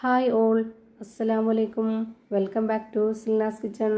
Hi all, അസ്സലാമു അലൈക്കും. Welcome back to Silnas kitchen.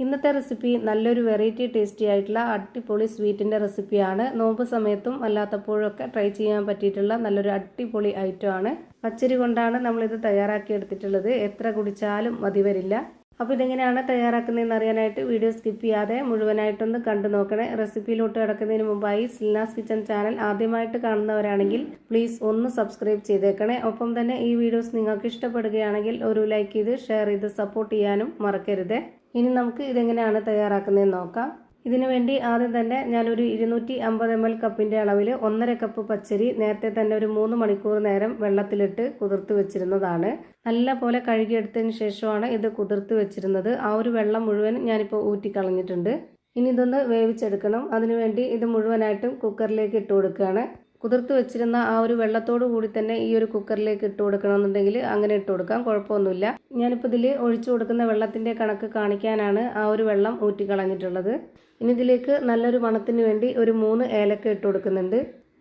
ഇന്നത്തെ റെസിപ്പി നല്ലൊരു വെറൈറ്റി ടേസ്റ്റി ആയിട്ടുള്ള അടിപൊളി സ്വീറ്റിൻ്റെ റെസിപ്പിയാണ്. നോമ്പ് സമയത്തും അല്ലാത്തപ്പോഴൊക്കെ ട്രൈ ചെയ്യാൻ പറ്റിയിട്ടുള്ള നല്ലൊരു അടിപൊളി ഐറ്റമാണ്. പച്ചരി കൊണ്ടാണ് നമ്മളിത് തയ്യാറാക്കി എടുത്തിട്ടുള്ളത്. എത്ര കുടിച്ചാലും മതി വരില്ല. അപ്പോൾ ഇതെങ്ങനെയാണ് തയ്യാറാക്കുന്നതെന്ന് അറിയാനായിട്ട് വീഡിയോ സ്കിപ്പ് ചെയ്യാതെ മുഴുവനായിട്ടൊന്ന് കണ്ടു നോക്കണേ. റെസിപ്പിയിലോട്ട് കിടക്കുന്നതിന് മുമ്പായി സിൽനാസ് കിച്ചൺ ചാനൽ ആദ്യമായിട്ട് കാണുന്നവരാണെങ്കിൽ പ്ലീസ് ഒന്ന് സബ്സ്ക്രൈബ് ചെയ്തേക്കണേ. ഒപ്പം തന്നെ ഈ വീഡിയോസ് നിങ്ങൾക്ക് ഇഷ്ടപ്പെടുകയാണെങ്കിൽ ഒരു ലൈക്ക് ചെയ്ത് ഷെയർ ചെയ്ത് സപ്പോർട്ട് ചെയ്യാനും മറക്കരുത്. ഇനി നമുക്ക് ഇതെങ്ങനെയാണ് തയ്യാറാക്കുന്നതെന്ന് നോക്കാം. ഇതിനു വേണ്ടി ആദ്യം തന്നെ ഞാനൊരു 250 ml കപ്പിൻ്റെ അളവിൽ 1.5 കപ്പ് പച്ചരി നേരത്തെ തന്നെ ഒരു 3 മണിക്കൂർ നേരം വെള്ളത്തിലിട്ട് കുതിർത്ത് വെച്ചിരുന്നതാണ്. നല്ല പോലെ കഴുകിയെടുത്തതിന് ശേഷമാണ് ഇത് കുതിർത്ത് വെച്ചിരുന്നത്. ആ ഒരു വെള്ളം മുഴുവൻ ഞാനിപ്പോൾ ഊറ്റിക്കളഞ്ഞിട്ടുണ്ട്. ഇനി ഇതൊന്ന് വേവിച്ചെടുക്കണം. അതിനുവേണ്ടി ഇത് മുഴുവനായിട്ടും കുക്കറിലേക്ക് ഇട്ട് കൊടുക്കുകയാണ്. കുതിർത്ത് വെച്ചിരുന്ന ആ ഒരു വെള്ളത്തോടു കൂടി തന്നെ ഈ ഒരു കുക്കറിലേക്ക് ഇട്ട് കൊടുക്കണമെന്നുണ്ടെങ്കിൽ അങ്ങനെ ഇട്ട് കൊടുക്കാം, കുഴപ്പമൊന്നുമില്ല. ഞാനിപ്പോൾ ഇതിൽ ഒഴിച്ചു കൊടുക്കുന്ന വെള്ളത്തിൻ്റെ കണക്ക് കാണിക്കാനാണ് ആ ഒരു വെള്ളം ഊറ്റിക്കളഞ്ഞിട്ടുള്ളത്. ഇനി ഇതിലേക്ക് നല്ലൊരു മണത്തിന് വേണ്ടി ഒരു 3 ഏലക്ക ഇട്ട് കൊടുക്കുന്നുണ്ട്.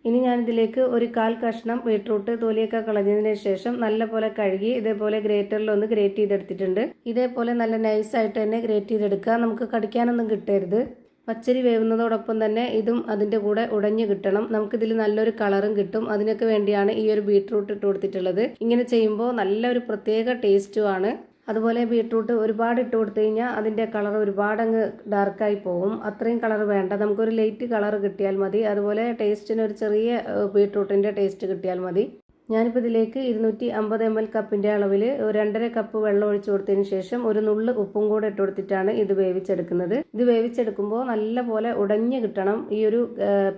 ഇനി ഞാനിതിലേക്ക് ഒരു 1/4 കഷ്ണം ബീട്രൂട്ട് തൊലിയൊക്കെ കളഞ്ഞതിന് ശേഷം നല്ലപോലെ കഴുകി ഇതേപോലെ ഗ്രേറ്ററിൽ ഒന്ന് ഗ്രേറ്റ് ചെയ്തെടുത്തിട്ടുണ്ട്. ഇതേപോലെ നല്ല നൈസായിട്ട് തന്നെ ഗ്രേറ്റ് ചെയ്തെടുക്കുക. നമുക്ക് കടിക്കാനൊന്നും കിട്ടരുത്. പച്ചരി വേവുന്നതോടൊപ്പം തന്നെ ഇതും അതിൻ്റെ കൂടെ ഉടഞ്ഞു കിട്ടണം. നമുക്കിതിൽ നല്ലൊരു കളറും കിട്ടും. അതിനൊക്കെ വേണ്ടിയാണ് ഈ ഒരു ബീട്രൂട്ട് ഇട്ട് കൊടുത്തിട്ടുള്ളത്. ഇങ്ങനെ ചെയ്യുമ്പോൾ നല്ലൊരു പ്രത്യേക ടേസ്റ്റുമാണ്. അതുപോലെ ബീട്രൂട്ട് ഒരുപാട് ഇട്ട് കൊടുത്തു കഴിഞ്ഞാൽ അതിൻ്റെ കളർ ഒരുപാട് അങ്ങ് ഡാർക്കായി പോകും. അത്രയും കളർ വേണ്ട, നമുക്കൊരു ലൈറ്റ് കളർ കിട്ടിയാൽ മതി. അതുപോലെ ടേസ്റ്റിന് ഒരു ചെറിയ ബീട്രൂട്ടിൻ്റെ ടേസ്റ്റ് കിട്ടിയാൽ മതി. ഞാനിപ്പോൾ ഇതിലേക്ക് 250 ml കപ്പിൻ്റെ അളവിൽ 2.5 കപ്പ് വെള്ളം ഒഴിച്ചു കൊടുത്തതിന് ശേഷം ഒരു നുള്ള് ഉപ്പും കൂടെ ഇട്ട് കൊടുത്തിട്ടാണ് ഇത് വേവിച്ചെടുക്കുന്നത്. ഇത് വേവിച്ചെടുക്കുമ്പോൾ നല്ല പോലെ ഉടഞ്ഞു കിട്ടണം. ഈ ഒരു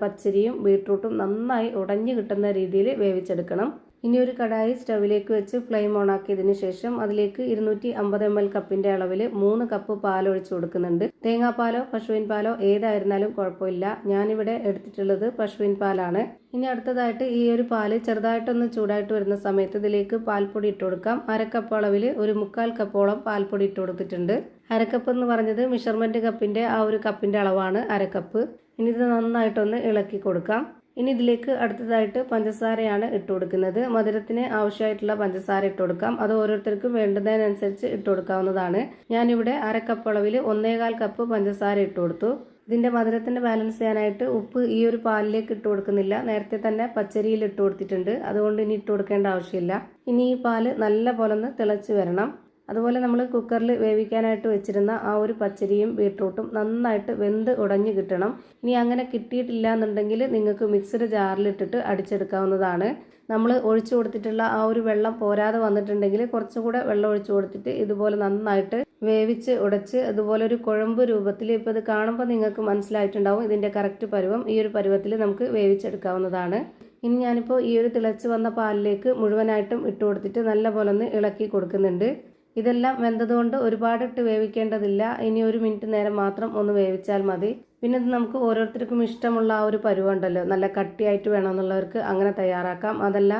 പച്ചരിയും ബീട്രൂട്ടും നന്നായി ഉടഞ്ഞു കിട്ടുന്ന രീതിയിൽ വേവിച്ചെടുക്കണം. ഇനി ഒരു കടായി സ്റ്റവിലേക്ക് വെച്ച് ഫ്ലെയിം ഓൺ ആക്കിയതിന് ശേഷം അതിലേക്ക് 250 ml കപ്പിൻ്റെ അളവിൽ 3 കപ്പ് പാൽ ഒഴിച്ചു കൊടുക്കുന്നുണ്ട്. തേങ്ങാപ്പാലോ പശുവിൻ പാലോ ഏതായിരുന്നാലും കുഴപ്പമില്ല. ഞാനിവിടെ എടുത്തിട്ടുള്ളത് പശുവിൻ പാലാണ്. ഇനി അടുത്തതായിട്ട് ഈ ഒരു പാല് ചെറുതായിട്ടൊന്ന് ചൂടായിട്ട് വരുന്ന സമയത്ത് ഇതിലേക്ക് പാൽപ്പൊടി ഇട്ട് കൊടുക്കാം. 1/2 കപ്പ് അളവിൽ ഒരു 1/4 കപ്പോളം പാൽപ്പൊടി ഇട്ട് കൊടുത്തിട്ടുണ്ട്. 1/2 കപ്പ് എന്ന് പറഞ്ഞത് മെഷർമെൻറ്റ് കപ്പിൻ്റെ ആ ഒരു കപ്പിൻ്റെ അളവാണ് 1/2 കപ്പ്. ഇനി ഇത് നന്നായിട്ടൊന്ന് ഇളക്കി കൊടുക്കാം. ഇനി ഇതിലേക്ക് അടുത്തതായിട്ട് പഞ്ചസാരയാണ് ഇട്ട് കൊടുക്കുന്നത്. മധുരത്തിന് ആവശ്യമായിട്ടുള്ള പഞ്ചസാര ഇട്ട് കൊടുക്കാം. അത് ഓരോരുത്തർക്കും വേണ്ടുന്നതിനനുസരിച്ച് ഇട്ട് കൊടുക്കാവുന്നതാണ്. ഞാനിവിടെ 1/2 കപ്പ് അളവിൽ 1.25 കപ്പ് പഞ്ചസാര ഇട്ട് കൊടുത്തു. ഇതിൻ്റെ മധുരത്തിൻ്റെ ബാലൻസ് ചെയ്യാനായിട്ട് ഉപ്പ് ഈ ഒരു പാലിലേക്ക് ഇട്ട് കൊടുക്കുന്നില്ല, നേരത്തെ തന്നെ പച്ചരിയിൽ ഇട്ട് കൊടുത്തിട്ടുണ്ട്. അതുകൊണ്ട് ഇനി ഇട്ട് കൊടുക്കേണ്ട ആവശ്യമില്ല. ഇനി ഈ പാല് നല്ല പോലെ ഒന്ന് തിളച്ച് വരണം. അതുപോലെ നമ്മൾ കുക്കറിൽ വേവിക്കാനായിട്ട് വെച്ചിരുന്ന ആ ഒരു പച്ചരിയും ബീട്രൂട്ടും നന്നായിട്ട് വെന്ത് ഉടഞ്ഞു കിട്ടണം. ഇനി അങ്ങനെ കിട്ടിയിട്ടില്ല എന്നുണ്ടെങ്കിൽ നിങ്ങൾക്ക് മിക്സിയുടെ ജാറിലിട്ടിട്ട് അടിച്ചെടുക്കാവുന്നതാണ്. നമ്മൾ ഒഴിച്ചു കൊടുത്തിട്ടുള്ള ആ ഒരു വെള്ളം പോരാതെ വന്നിട്ടുണ്ടെങ്കിൽ കുറച്ചുകൂടെ വെള്ളം ഒഴിച്ചു കൊടുത്തിട്ട് ഇതുപോലെ നന്നായിട്ട് വേവിച്ച് ഉടച്ച് അതുപോലെ ഒരു കുഴമ്പ് രൂപത്തിൽ, ഇപ്പോൾ ഇത് കാണുമ്പോൾ നിങ്ങൾക്ക് മനസ്സിലായിട്ടുണ്ടാവും ഇതിൻ്റെ കറക്റ്റ് പരുവം. ഈ ഒരു പരുവത്തിൽ നമുക്ക് വേവിച്ചെടുക്കാവുന്നതാണ്. ഇനി ഞാനിപ്പോൾ ഈ ഒരു തിളച്ച് വന്ന പാലിലേക്ക് മുഴുവനായിട്ടും ഇട്ട് കൊടുത്തിട്ട് നല്ല പോലെ ഒന്ന് ഇളക്കി കൊടുക്കുന്നുണ്ട്. ഇതെല്ലാം വെന്തതുകൊണ്ട് ഒരുപാടിട്ട് വേവിക്കേണ്ടതില്ല. ഇനി 1 മിനിറ്റ് നേരം മാത്രം ഒന്ന് വേവിച്ചാൽ മതി. പിന്നെ ഇത് നമുക്ക് ഓരോരുത്തർക്കും ഇഷ്ടമുള്ള ആ ഒരു പരുവുണ്ടല്ലോ, നല്ല കട്ടിയായിട്ട് വേണമെന്നുള്ളവർക്ക് അങ്ങനെ തയ്യാറാക്കാം. അതല്ല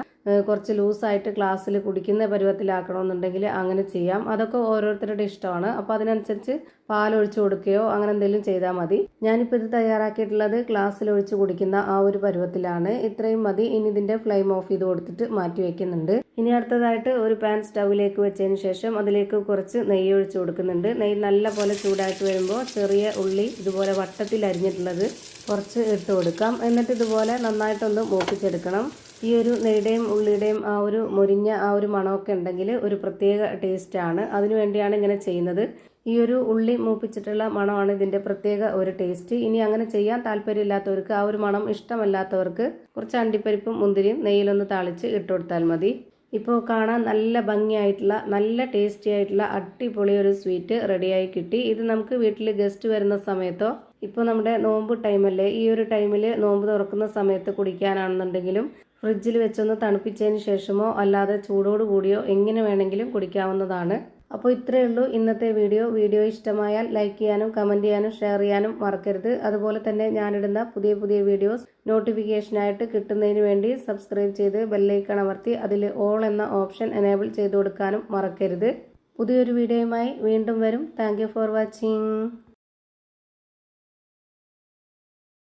കുറച്ച് ലൂസായിട്ട് ഗ്ലാസ്സിൽ കുടിക്കുന്ന പരുവത്തിലാക്കണമെന്നുണ്ടെങ്കിൽ അങ്ങനെ ചെയ്യാം. അതൊക്കെ ഓരോരുത്തരുടെ ഇഷ്ടമാണ്. അപ്പോൾ അതിനനുസരിച്ച് പാലൊഴിച്ച് കൊടുക്കുകയോ അങ്ങനെ എന്തെങ്കിലും ചെയ്താൽ മതി. ഞാനിപ്പോൾ ഇത് തയ്യാറാക്കിയിട്ടുള്ളത് ഗ്ലാസ്സിൽ ഒഴിച്ച് കുടിക്കുന്ന ആ ഒരു പരുവത്തിലാണ്. ഇത്രയും മതി. ഇനി ഇതിൻ്റെ ഫ്ലെയിം ഓഫ് ചെയ്ത് കൊടുത്തിട്ട് മാറ്റി വയ്ക്കുന്നുണ്ട്. ഇനി അടുത്തതായിട്ട് ഒരു പാൻ സ്റ്റൗവിലേക്ക് വെച്ചതിന് ശേഷം അതിലേക്ക് കുറച്ച് നെയ്യ് ഒഴിച്ച് കൊടുക്കുന്നുണ്ട്. നെയ്യ് നല്ല പോലെ ചൂടായിട്ട് വരുമ്പോൾ ചെറിയ ഉള്ളി ഇതുപോലെ വട്ടത്തിൽ അരിഞ്ഞിട്ടുള്ളത് കുറച്ച് ഇട്ട് കൊടുക്കാം. എന്നിട്ട് ഇതുപോലെ നന്നായിട്ടൊന്ന് മൂപ്പിച്ചെടുക്കണം. ഈ ഒരു നെയ്യുടെയും ഉള്ളിയുടെയും ആ ഒരു മുരിഞ്ഞ ആ ഒരു മണമൊക്കെ ഉണ്ടെങ്കിൽ ഒരു പ്രത്യേക ടേസ്റ്റാണ്. അതിനു വേണ്ടിയാണ് ഇങ്ങനെ ചെയ്യുന്നത്. ഈ ഒരു ഉള്ളി മൂപ്പിച്ചിട്ടുള്ള മണമാണ് ഇതിൻ്റെ പ്രത്യേക ഒരു ടേസ്റ്റ്. ഇനി അങ്ങനെ ചെയ്യാൻ താല്പര്യമില്ലാത്തവർക്ക്, ആ ഒരു മണം ഇഷ്ടമല്ലാത്തവർക്ക് കുറച്ച് അണ്ടിപ്പരിപ്പും മുന്തിരിയും നെയ്യിലൊന്ന് താളിച്ച് ഇട്ട് കൊടുത്താൽ മതി. ഇപ്പോൾ കാണാൻ നല്ല ഭംഗിയായിട്ടുള്ള നല്ല ടേസ്റ്റി ആയിട്ടുള്ള അടിപൊളി ഒരു സ്വീറ്റ് റെഡിയായി കിട്ടി. ഇത് നമുക്ക് വീട്ടിൽ ഗസ്റ്റ് വരുന്ന സമയത്തോ ഇപ്പോൾ നമ്മുടെ നോമ്പ് ടൈമല്ലേ, ഈ ഒരു ടൈമിൽ നോമ്പ് തുറക്കുന്ന സമയത്ത് കുടിക്കാനാണെന്നുണ്ടെങ്കിലും ഫ്രിഡ്ജിൽ വെച്ചൊന്ന് തണുപ്പിച്ചതിന് ശേഷമോ അല്ലാതെ ചൂടോട് കൂടിയോ എങ്ങനെ വേണമെങ്കിലും കുടിക്കാവുന്നതാണ്. അപ്പോൾ ഇത്രയേ ഉള്ളൂ ഇന്നത്തെ വീഡിയോ ഇഷ്ടമായാൽ ലൈക്ക് ചെയ്യാനും കമൻറ്റ് ചെയ്യാനും ഷെയർ ചെയ്യാനും മറക്കരുത്. അതുപോലെ തന്നെ ഞാനിടുന്ന പുതിയ പുതിയ വീഡിയോസ് നോട്ടിഫിക്കേഷനായിട്ട് കിട്ടുന്നതിന് വേണ്ടി സബ്സ്ക്രൈബ് ചെയ്ത് ബെല്ലൈക്കൺ അമർത്തി അതിൽ ഓൾ എന്ന ഓപ്ഷൻ എനേബിൾ ചെയ്ത് കൊടുക്കാനും മറക്കരുത്. പുതിയൊരു വീഡിയോയുമായി വീണ്ടും വരും. Thank you for watching.